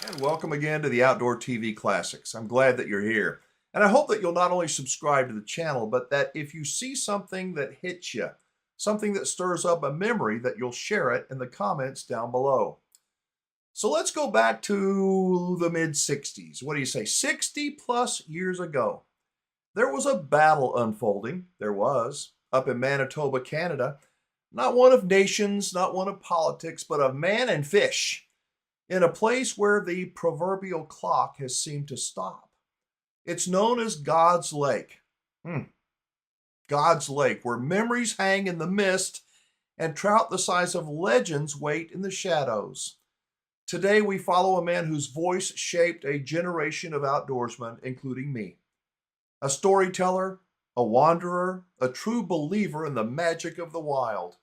And welcome again to the Outdoor TV Classics. I'm glad that you're here. And I hope that you'll not only subscribe to the channel, but that if you see something that hits you, something that stirs up a memory, that you'll share it in the comments down below. So let's go back to the mid-60s. What do you say? 60 plus years ago. There was a battle unfolding. There was, up in Manitoba, Canada. Not one of nations, not one of politics, but of man and fish. In a place where the proverbial clock has seemed to stop. It's known as God's Lake. God's Lake, where memories hang in the mist and trout the size of legends wait in the shadows. Today we follow a man whose voice shaped a generation of outdoorsmen, including me. A storyteller, a wanderer, a true believer in the magic of the wild.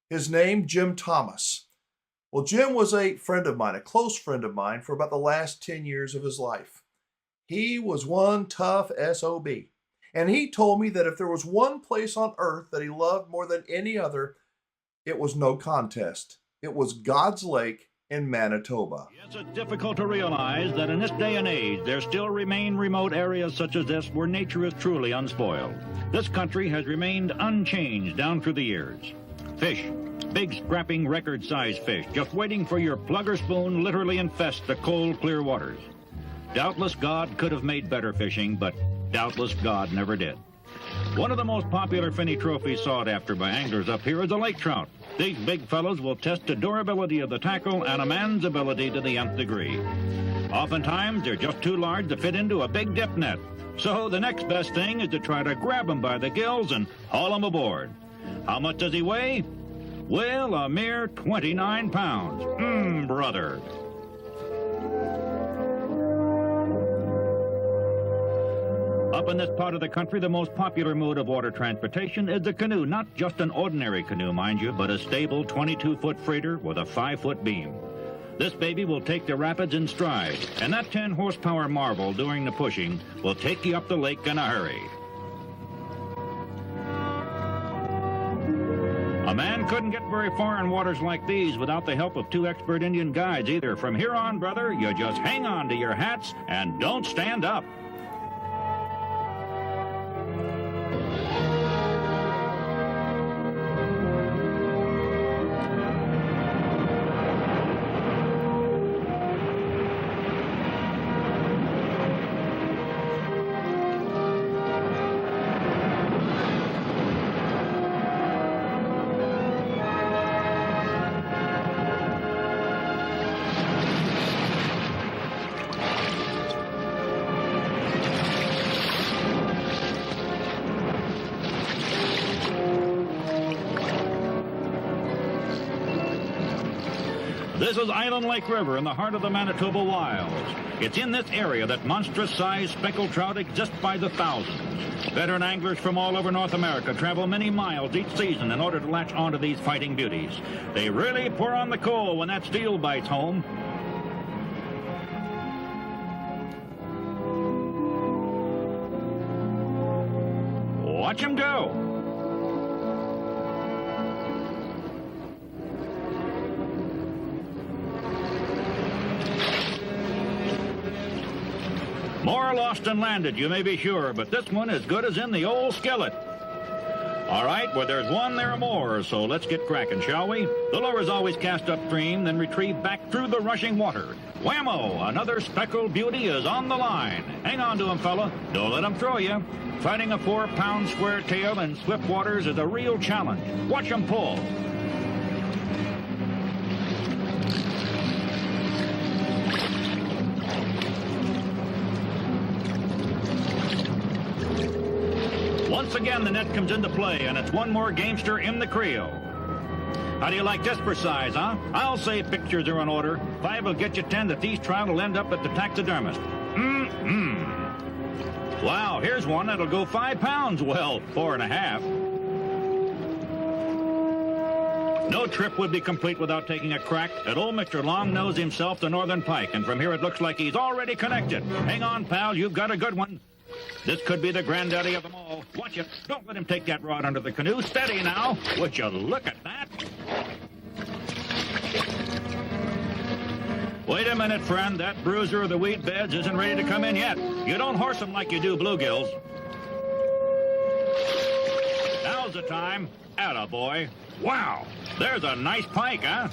His name, Jim Thomas. Well, Jim was a friend of mine, a close friend of mine, for about the last 10 years of his life. He was one tough SOB. And he told me that if there was one place on earth that he loved more than any other, it was no contest. It was God's Lake in Manitoba. Yes, it's difficult to realize that in this day and age, there still remain remote areas such as this where nature is truly unspoiled. This country has remained unchanged down through the years. Fish. Big, scrapping, record-sized fish, just waiting for your plug or spoon, literally infest the cold, clear waters. Doubtless God could have made better fishing, but doubtless God never did. One of the most popular finny trophies sought after by anglers up here is the lake trout. These big fellows will test the durability of the tackle and a man's ability to the nth degree. Oftentimes, they're just too large to fit into a big dip net. So the next best thing is to try to grab them by the gills and haul them aboard. How much does he weigh? Well, a mere 29 pounds. Brother. Up in this part of the country, the most popular mode of water transportation is the canoe. Not just an ordinary canoe, mind you, but a stable 22-foot freighter with a 5-foot beam. This baby will take the rapids in stride, and that 10-horsepower marvel doing the pushing will take you up the lake in a hurry. A man couldn't get very far in waters like these without the help of 2 expert Indian guides either. From here on, brother, you just hang on to your hats and don't stand up. This is Island Lake River in the heart of the Manitoba wilds. It's in this area that monstrous-sized speckled trout exist by the thousands. Veteran anglers from all over North America travel many miles each season in order to latch onto these fighting beauties. They really pour on the coal when that steel bites home. Watch them go. More lost than landed, you may be sure, but this one as good as in the old skillet. All right, where there's one, there are more, so let's get cracking, shall we? The lure's always cast upstream, then retrieved back through the rushing water. Whammo! Another speckled beauty is on the line. Hang on to him, fella. Don't let him throw you. Fighting a 4-pound square tail in swift waters is a real challenge. Watch him pull. Once again, the net comes into play, and it's one more gamester in the creel. How do you like this for size, huh? I'll say pictures are in order. 5 will get you 10 that these trout will end up at the taxidermist. Wow, here's one that'll go 5 pounds. Well, 4.5. No trip would be complete without taking a crack at old Mr. Longnose himself, the northern pike. And from here it looks like he's already connected. Hang on, pal, you've got a good one. This could be the granddaddy of them all. Watch it. Don't let him take that rod under the canoe. Steady now. Would you look at that? Wait a minute, friend. That bruiser of the wheat beds isn't ready to come in yet. You don't horse them like you do bluegills. Now's the time. Atta boy. Wow, there's a nice pike, huh?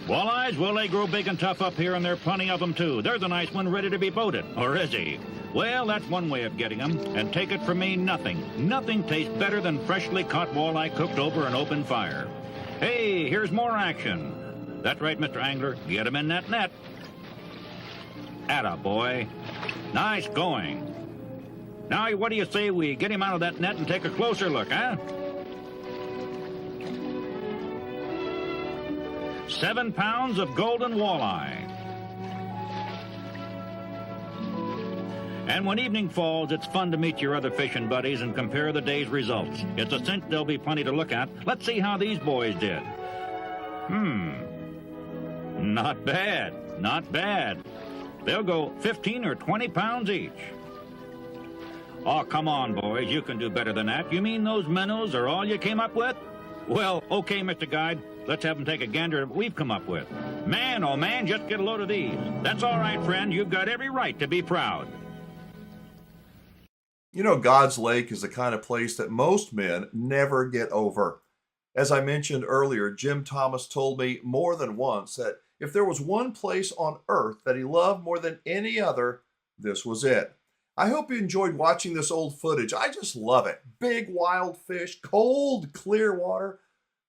Walleyes, well, they grow big and tough up here, and there are plenty of them, too. There's a nice one ready to be boated. Or is he? Well, that's one way of getting them. And take it from me, nothing tastes better than freshly caught walleye cooked over an open fire. Hey, here's more action. That's right, Mr. Angler. Get him in that net. Atta boy. Nice going. Now, what do you say we get him out of that net and take a closer look, huh? 7 pounds of golden walleye. And when evening falls, it's fun to meet your other fishing buddies and compare the day's results. It's a cinch there'll be plenty to look at. Let's see how these boys did. Not bad, not bad. They'll go 15 or 20 pounds each. Oh, come on, boys. You can do better than that. You mean those minnows are all you came up with? Well, okay, Mr. Guide. Let's have them take a gander at what we've come up with. Man, oh man, just get a load of these. That's all right, friend. You've got every right to be proud. You know, God's Lake is the kind of place that most men never get over. As I mentioned earlier, Jim Thomas told me more than once that if there was one place on earth that he loved more than any other, this was it. I hope you enjoyed watching this old footage. I just love it. Big wild fish, cold, clear water,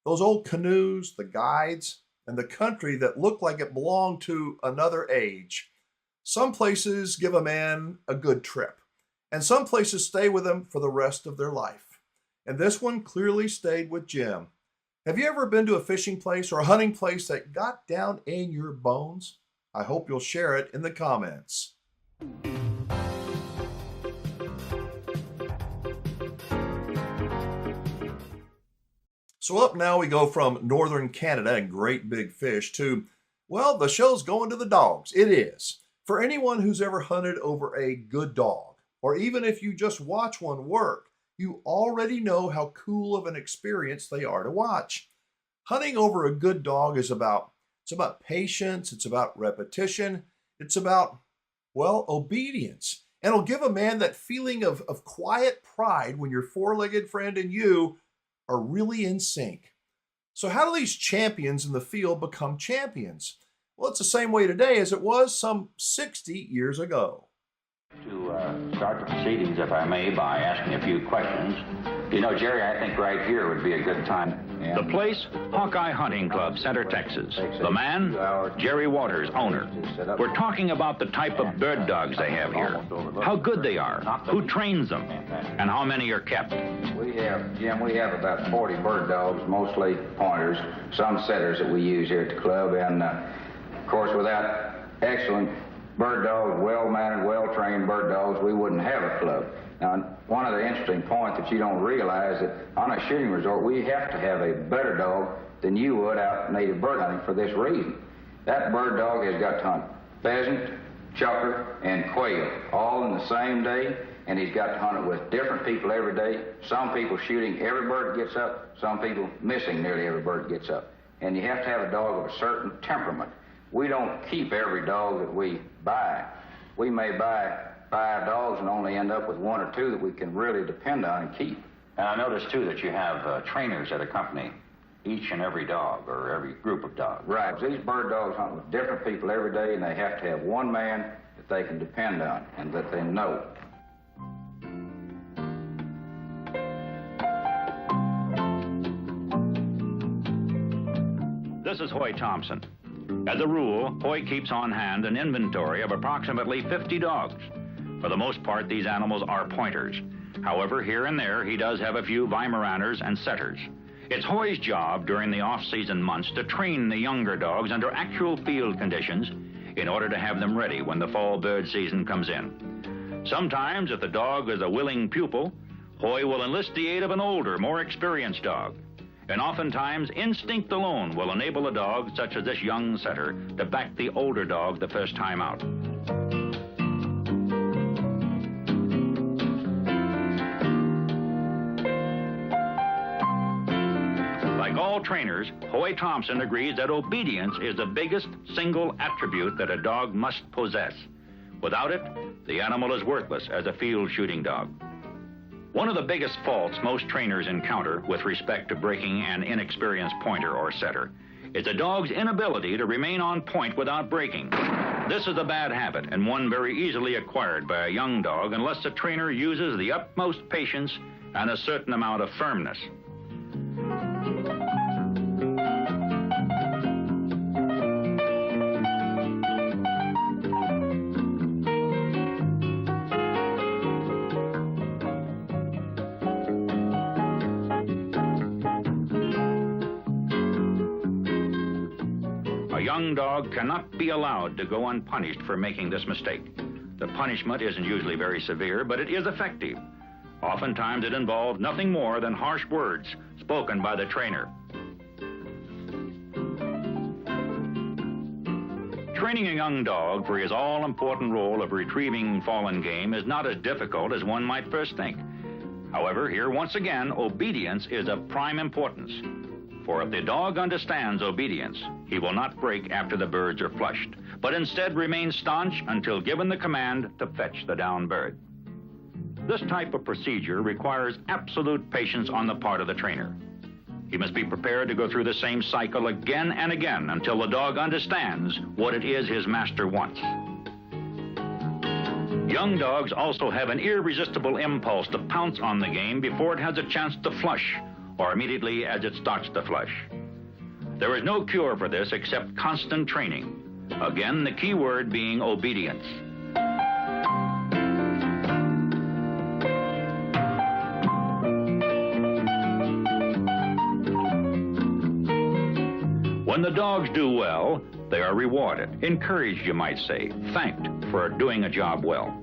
those old canoes, the guides, and the country that looked like it belonged to another age. Some places give a man a good trip, and some places stay with him for the rest of their life. And this one clearly stayed with Jim. Have you ever been to a fishing place or a hunting place that got down in your bones? I hope you'll share it in the comments. So up now we go from northern Canada and great big fish to, well, the show's going to the dogs. It is. For anyone who's ever hunted over a good dog, or even if you just watch one work, you already know how cool of an experience they are to watch. Hunting over a good dog is about patience, it's about repetition, it's about, well, obedience. And it'll give a man that feeling of quiet pride when your four-legged friend and you are really in sync. So how do these champions in the field become champions? Well, it's the same way today as it was some 60 years ago. To start the proceedings, if I may, by asking a few questions. You know, Jerry, I think right here would be a good time. The place, Hawkeye Hunting Club, Center, Texas. The man, Jerry Waters, owner. We're talking about the type of bird dogs they have here, how good they are, who trains them, and how many are kept. Jim, we have about 40 bird dogs, mostly pointers, some setters that we use here at the club, and of course, without excellent bird dogs, well-mannered, well-trained bird dogs, we wouldn't have a club. Now, one of the interesting points that you don't realize that on a shooting resort, we have to have a better dog than you would out native bird hunting for this reason. That bird dog has got to hunt pheasant, chukar, and quail all in the same day, and he's got to hunt it with different people every day. Some people shooting every bird that gets up, some people missing nearly every bird that gets up. And you have to have a dog of a certain temperament. We don't keep every dog that we buy. We may buy 5 dogs and only end up with 1 or 2 that we can really depend on and keep. And I noticed, too, that you have trainers that accompany each and every dog or every group of dogs. Right. These bird dogs hunt with different people every day, and they have to have one man that they can depend on and that they know. This is Hoy Thompson. As a rule, Hoy keeps on hand an inventory of approximately 50 dogs. For the most part, these animals are pointers. However, here and there, he does have a few Weimaraners and setters. It's Hoy's job during the off-season months to train the younger dogs under actual field conditions in order to have them ready when the fall bird season comes in. Sometimes, if the dog is a willing pupil, Hoy will enlist the aid of an older, more experienced dog. And oftentimes, instinct alone will enable a dog, such as this young setter, to back the older dog the first time out. Like Like all trainers, Hoy Thompson agrees that obedience is the biggest single attribute that a dog must possess. Without it, the animal is worthless as a field shooting dog. One of the biggest faults most trainers encounter with respect to breaking an inexperienced pointer or setter is a dog's inability to remain on point without breaking. This is a bad habit and one very easily acquired by a young dog unless the trainer uses the utmost patience and a certain amount of firmness. A young dog cannot be allowed to go unpunished for making this mistake. The punishment isn't usually very severe, but it is effective. Oftentimes it involves nothing more than harsh words spoken by the trainer. Training a young dog for his all-important role of retrieving fallen game is not as difficult as one might first think. However, here once again, obedience is of prime importance. For if the dog understands obedience, he will not break after the birds are flushed, but instead remain staunch until given the command to fetch the downed bird. This type of procedure requires absolute patience on the part of the trainer. He must be prepared to go through the same cycle again and again until the dog understands what it is his master wants. Young dogs also have an irresistible impulse to pounce on the game before it has a chance to flush, or immediately as it starts to flush. There is no cure for this except constant training. Again, the key word being obedience. When the dogs do well, they are rewarded, encouraged, you might say, thanked for doing a job well.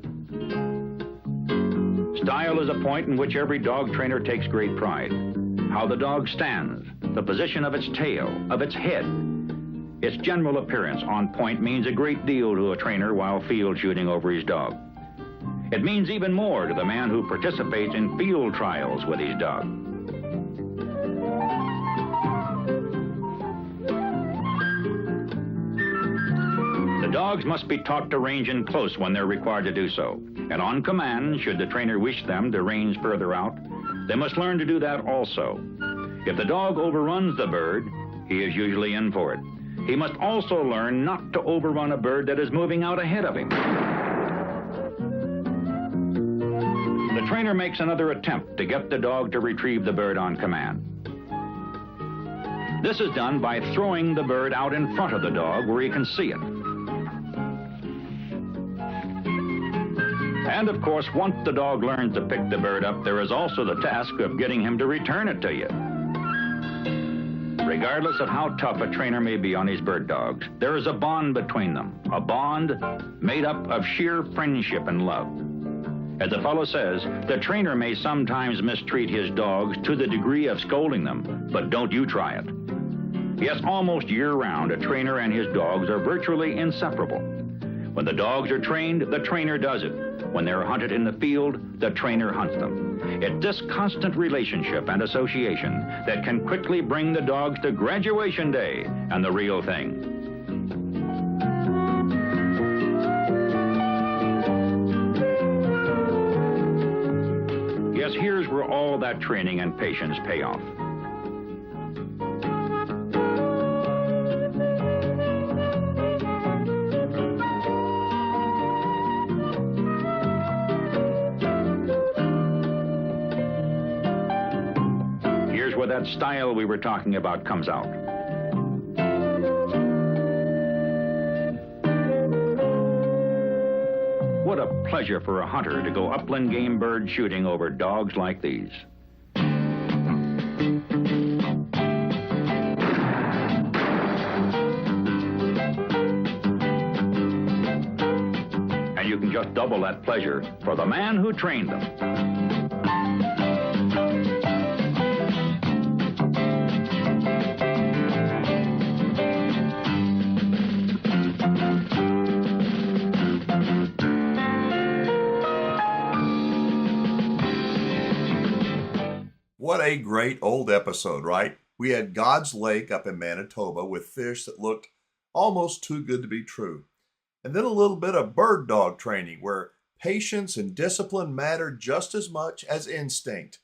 Style is a point in which every dog trainer takes great pride. How the dog stands, the position of its tail, of its head. Its general appearance on point means a great deal to a trainer while field shooting over his dog. It means even more to the man who participates in field trials with his dog. The dogs must be taught to range in close when they're required to do so. And on command, should the trainer wish them to range further out, they must learn to do that also. If the dog overruns the bird, he is usually in for it. He must also learn not to overrun a bird that is moving out ahead of him. The trainer makes another attempt to get the dog to retrieve the bird on command. This is done by throwing the bird out in front of the dog where he can see it. And of course, once the dog learns to pick the bird up, there is also the task of getting him to return it to you. Regardless of how tough a trainer may be on his bird dogs, there is a bond between them, a bond made up of sheer friendship and love. As the fellow says, the trainer may sometimes mistreat his dogs to the degree of scolding them, but don't you try it. Yes, almost year-round, a trainer and his dogs are virtually inseparable. When the dogs are trained, the trainer does it. When they're hunted in the field, the trainer hunts them. It's this constant relationship and association that can quickly bring the dogs to graduation day and the real thing. Yes, here's where all that training and patience pay off. That style we were talking about comes out. What a pleasure for a hunter to go upland game bird shooting over dogs like these. And you can just double that pleasure for the man who trained them. What a great old episode, right? We had God's Lake up in Manitoba with fish that looked almost too good to be true. And then a little bit of bird dog training where patience and discipline matter just as much as instinct.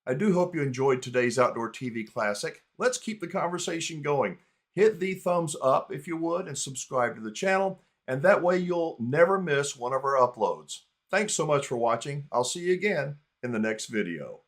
I do hope you enjoyed today's Outdoor TV Classic. Let's keep the conversation going. Hit the thumbs up if you would and subscribe to the channel, and that way you'll never miss one of our uploads. Thanks so much for watching. I'll see you again in the next video.